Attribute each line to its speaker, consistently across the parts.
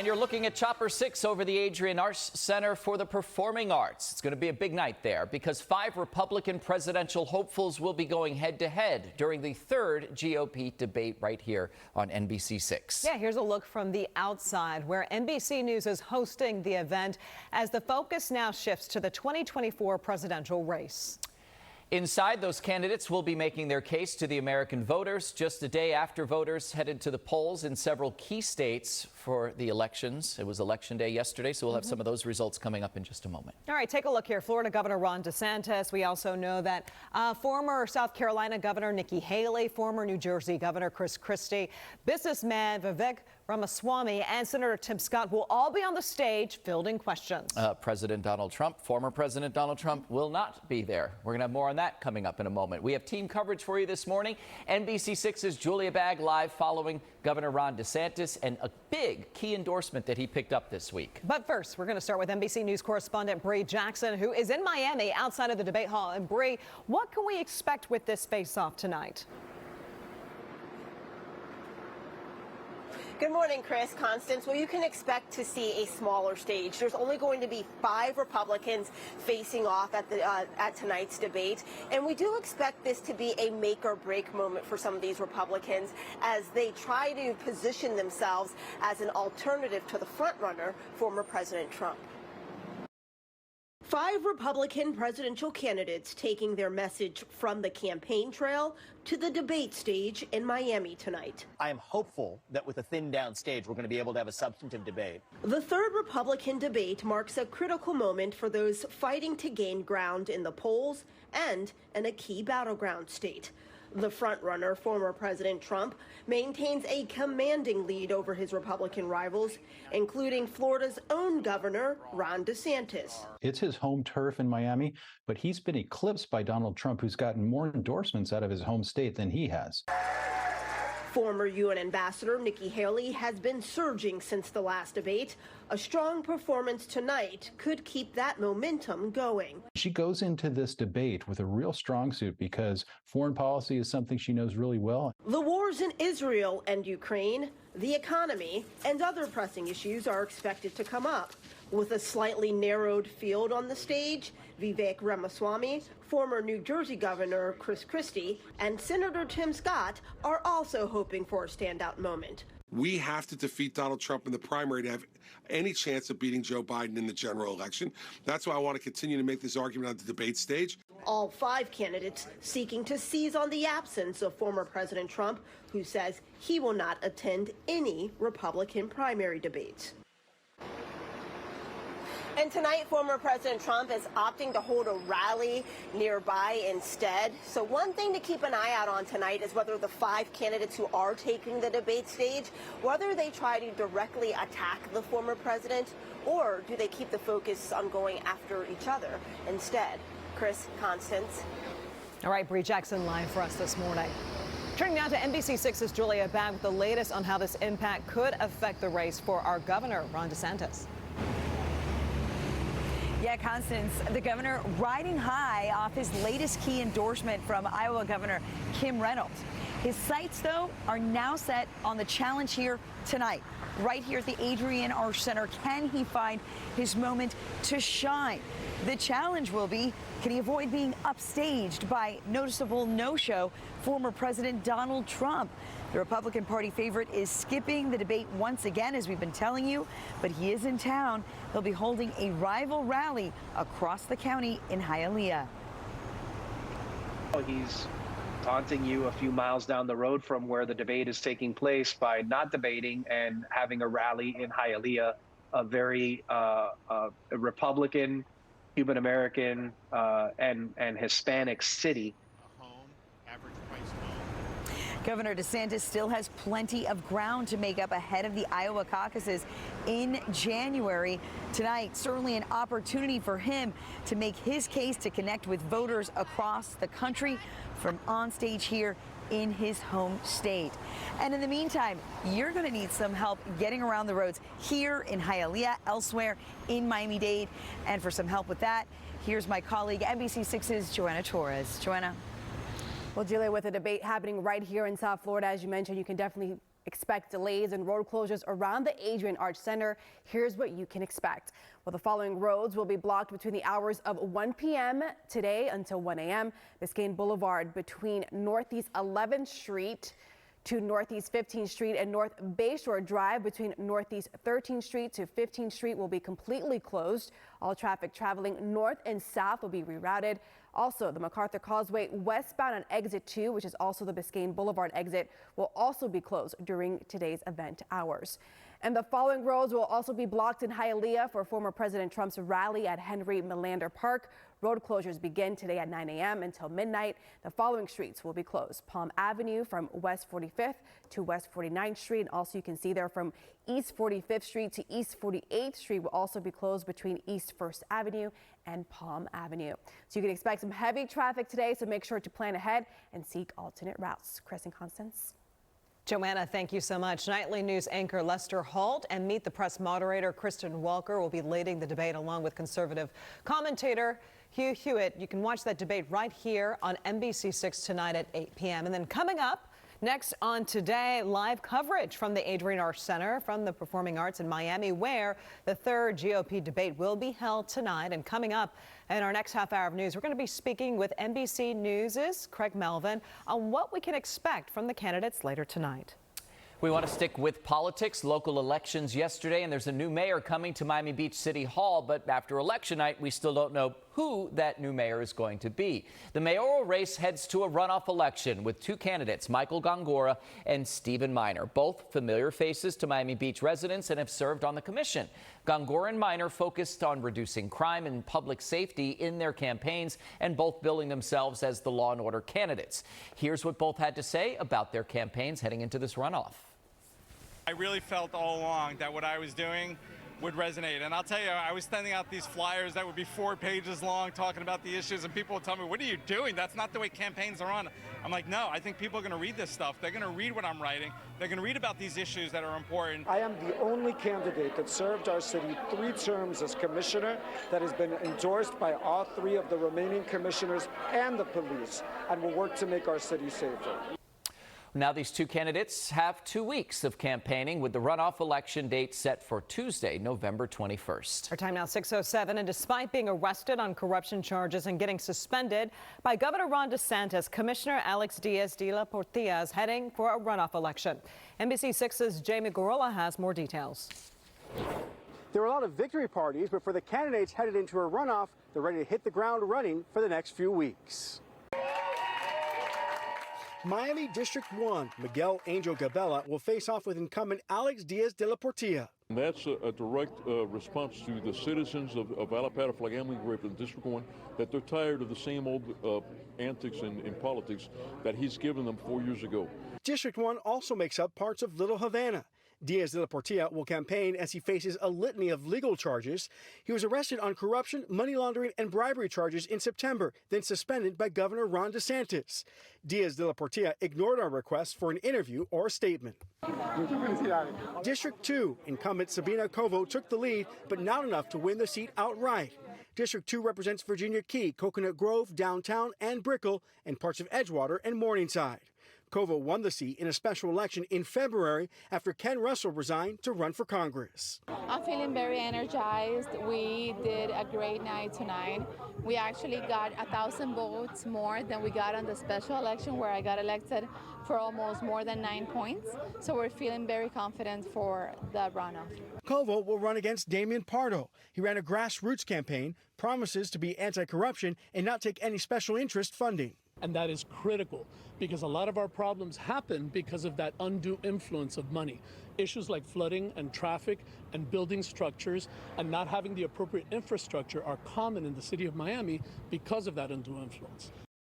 Speaker 1: And you're looking at Chopper 6 over the Adrienne Arsht Center for the Performing Arts. It's going to be a big night there because 5 Republican presidential hopefuls will be going head-to-head during the 3rd GOP debate right here on NBC6.
Speaker 2: Yeah, here's a look from the outside where NBC News is hosting the event as the focus now shifts to the 2024 presidential race.
Speaker 1: Inside, those candidates will be making their case to the American voters just a day after voters headed to the polls in several key states for the elections. It was Election Day yesterday, so we'll have some of those results coming up in just a moment.
Speaker 2: All right, take a look here. Florida Governor Ron DeSantis. We also know that former South Carolina Governor Nikki Haley, former New Jersey Governor Chris Christie, businessman Vivek Ramaswamy, and Senator Tim Scott will all be on the stage fielding questions.
Speaker 1: President Donald Trump, former President Donald Trump, will not be there. We're going to have more on that coming up in a moment. We have team coverage for you this morning. NBC6's Julia Bagg live following Governor Ron DeSantis and a big key endorsement that he picked up this week.
Speaker 2: But first, we're going to start with NBC News correspondent Bree Jackson, who is in Miami outside of the debate hall. And Bree, what can we expect with this face-off tonight?
Speaker 3: Good morning, Chris, Constance. Well, you can expect to see a smaller stage. There's only going to be 5 Republicans facing off at tonight's debate. And we do expect this to be a make or break moment for some of these Republicans as they try to position themselves as an alternative to the frontrunner, former President Trump. 5 Republican presidential candidates taking their message from the campaign trail to the debate stage in Miami tonight.
Speaker 4: I am hopeful that with a thinned down stage, we're going to be able to have a substantive debate.
Speaker 3: The 3rd Republican debate marks a critical moment for those fighting to gain ground in the polls and in a key battleground state. The frontrunner, former President Trump, maintains a commanding lead over his Republican rivals, including Florida's own governor, Ron DeSantis.
Speaker 5: It's his home turf in Miami, but he's been eclipsed by Donald Trump, who's gotten more endorsements out of his home state than he has.
Speaker 3: Former UN Ambassador Nikki Haley has been surging since the last debate. A strong performance tonight could keep that momentum going.
Speaker 5: She goes into this debate with a real strong suit because foreign policy is something she knows really well.
Speaker 3: The wars in Israel and Ukraine, the economy, and other pressing issues are expected to come up. With a slightly narrowed field on the stage, Vivek Ramaswamy, former New Jersey Governor Chris Christie, and Senator Tim Scott are also hoping for a standout moment.
Speaker 6: We have to defeat Donald Trump in the primary to have any chance of beating Joe Biden in the general election. That's why I want to continue to make this argument on the debate stage.
Speaker 3: All 5 candidates seeking to seize on the absence of former President Trump, who says he will not attend any Republican primary debates. And tonight, former President Trump is opting to hold a rally nearby instead. So one thing to keep an eye out on tonight is whether the 5 candidates who are taking the debate stage, whether they try to directly attack the former president, or do they keep the focus on going after each other instead? Chris, Constance.
Speaker 2: All right, Bree Jackson live for us this morning. Turning now to NBC6's Julia Bagg with the latest on how this impact could affect the race for our governor, Ron DeSantis.
Speaker 7: Yeah, Constance, the governor riding high off his latest key endorsement from Iowa Governor Kim Reynolds. His sights, though, are now set on the challenge here tonight, right here at the Adrienne Arsht Center. Can he find his moment to shine? The challenge will be, can he avoid being upstaged by noticeable no-show former President Donald Trump? The Republican Party favorite is skipping the debate once again, as we've been telling you, but he is in town. He'll be holding a rival rally across the county in Hialeah.
Speaker 8: He's taunting you a few miles down the road from where the debate is taking place by not debating and having a rally in Hialeah, a very Republican, Cuban American, and Hispanic city.
Speaker 9: A home, average price home.
Speaker 7: Governor DeSantis still has plenty of ground to make up ahead of the Iowa caucuses in January. Tonight, certainly an opportunity for him to make his case to connect with voters across the country from on stage here in his home state. And in the meantime, you're going to need some help getting around the roads here in Hialeah, elsewhere in Miami-Dade. And for some help with that, here's my colleague, NBC6's Joanna Torres. Joanna.
Speaker 10: Well, Julia, with a debate happening right here in South Florida, as you mentioned, you can definitely Expect delays and road closures around the Adrian Arch Center. Here's what you can expect. Well, the following roads will be blocked between the hours of 1 p.m. today until 1 a.m. Biscayne Boulevard between Northeast 11th Street to Northeast 15th Street and North Bayshore Drive between Northeast 13th Street to 15th Street will be completely closed. All traffic traveling north and south will be rerouted. Also, the MacArthur Causeway westbound on exit 2, which is also the Biscayne Boulevard exit, will also be closed during today's event hours. And the following roads will also be blocked in Hialeah for former President Trump's rally at Henry Melander Park. Road closures begin today at 9 a.m. until midnight. The following streets will be closed. Palm Avenue from West 45th to West 49th Street. And also you can see there from East 45th Street to East 48th Street will also be closed between East 1st Avenue and Palm Avenue. So you can expect some heavy traffic today, so make sure to plan ahead and seek alternate routes. Chris and Constance.
Speaker 2: Joanna, thank you so much. Nightly News anchor Lester Holt and Meet the Press moderator Kristen Walker will be leading the debate along with conservative commentator Hugh Hewitt. You can watch that debate right here on NBC6 tonight at 8 p.m. And then coming up next on Today, live coverage from the Adrian Arch Center from the Performing Arts in Miami, where the third GOP debate will be held tonight. And coming up in our next half hour of news, we're going to be speaking with NBC News' Craig Melvin on what we can expect from the candidates later tonight.
Speaker 1: We want to stick with politics. Local elections yesterday, and there's a new mayor coming to Miami Beach City Hall. But after election night, we still don't know who that new mayor is going to be. The mayoral race heads to a runoff election with two candidates, Michael Gongora and Stephen Minor, both familiar faces to Miami Beach residents and have served on the commission. Gongora and Minor focused on reducing crime and public safety in their campaigns, and both billing themselves as the law and order candidates. Here's what both had to say about their campaigns heading into this runoff.
Speaker 11: I really felt all along that what I was doing would resonate. And I'll tell you, I was sending out these flyers that would be 4 pages long talking about the issues, and people would tell me, what are you doing? That's not the way campaigns are run. I'm like, no, I think people are going to read this stuff. They're going to read what I'm writing. They're going to read about these issues that are important.
Speaker 12: I am the only candidate that served our city 3 terms as commissioner that has been endorsed by all 3 of the remaining commissioners and the police, and will work to make our city safer.
Speaker 1: Now these two candidates have 2 weeks of campaigning, with the runoff election date set for Tuesday, November 21st.
Speaker 2: Our time now 6:07, and despite being arrested on corruption charges and getting suspended by Governor Ron DeSantis, Commissioner Alex Diaz de la Portilla is heading for a runoff election. NBC6's Jamie Gorola has more details.
Speaker 12: There are a lot of victory parties, but for the candidates headed into a runoff, they're ready to hit the ground running for the next few weeks. Miami District 1, Miguel Angel Gabella will face off with incumbent Alex Diaz de la Portilla.
Speaker 13: That's a direct response to the citizens of Allapattah Flag Gambling Group in District 1, that they're tired of the same old antics in politics that he's given them 4 years ago. District 1 also makes up parts of Little Havana. Diaz de la Portilla will campaign as he faces a litany of legal charges. He was arrested on corruption, money laundering, and bribery charges in September, then suspended by Governor Ron DeSantis. Diaz de la Portilla ignored our request for an interview or a statement. District 2, incumbent Sabina Covo took the lead, but not enough to win the seat outright. District 2 represents Virginia Key, Coconut Grove, Downtown, and Brickell, and parts of Edgewater and Morningside. Covo won the seat in a special election in February after Ken Russell resigned to run for Congress.
Speaker 14: I'm feeling very energized. We did a great night tonight. We actually got 1,000 votes more than we got on the special election, where I got elected for almost more than 9 points. So we're feeling very confident for the runoff.
Speaker 12: Covo will run against Damian Pardo. He ran a grassroots campaign, promises to be anti-corruption and not take any special interest funding.
Speaker 15: And that is critical, because a lot of our problems happen because of that undue influence of money. Issues like flooding and traffic and building structures and not having the appropriate infrastructure are common in the city of Miami because of that undue influence.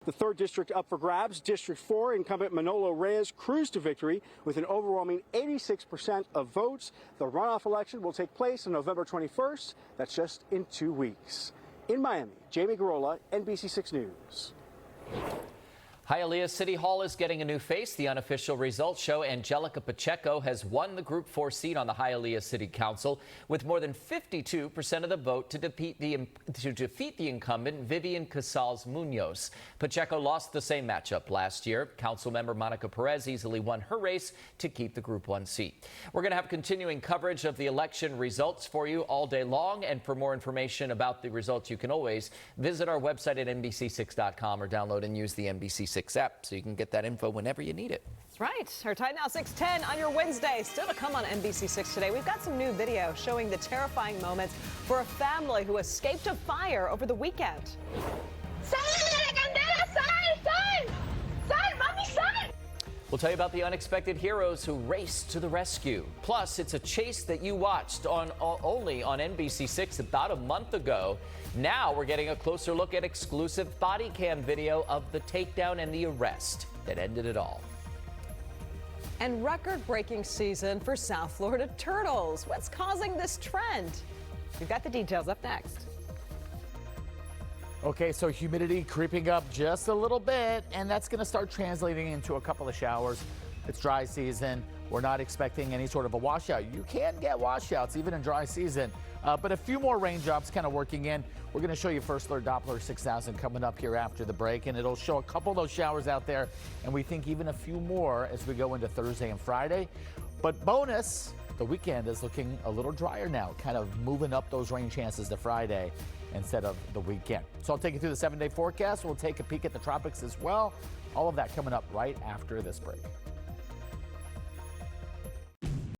Speaker 12: The 3rd district up for grabs, District 4, incumbent Manolo Reyes cruised to victory with an overwhelming 86% of votes. The runoff election will take place on November 21st. That's just in 2 weeks. In Miami, Jamie Gorola, NBC6 News.
Speaker 1: Hialeah City Hall is getting a new face. The unofficial results show Angelica Pacheco has won the Group 4 seat on the Hialeah City Council with more than 52% of the vote to defeat the incumbent Vivian Casals Munoz. Pacheco lost the same matchup last year. Councilmember Monica Perez easily won her race to keep the Group 1 seat. We're going to have continuing coverage of the election results for you all day long. And for more information about the results, you can always visit our website at NBC6.com or download and use the NBC6 app so you can get that info whenever you need it.
Speaker 2: That's right. Our time now 6:10 on your Wednesday. Still to come on NBC6 today. We've got some new video showing the terrifying moments for a family who escaped a fire over the weekend. We'll tell you about the unexpected heroes who raced to the rescue. Plus, it's a chase that you watched only on NBC6 about a month ago. Now we're getting a closer look at exclusive body cam video of the takedown and the arrest that ended it all. And record-breaking season for South Florida turtles. What's causing this trend? We've got the details up next.
Speaker 16: Okay, so humidity creeping up just a little bit, and that's going to start translating into a couple of showers. It's dry season. We're not expecting any sort of a washout. You can get washouts even in dry season, but a few more raindrops kind of working in. We're going to show you First Alert Doppler 6000 coming up here after the break, and it'll show a couple of those showers out there, and we think even a few more as we go into Thursday and Friday. But bonus, the weekend is looking a little drier now, kind of moving up those rain chances to Friday instead of the weekend. So I'll take you through the 7-day forecast. We'll take a peek at the tropics as well. All of that coming up right after this break.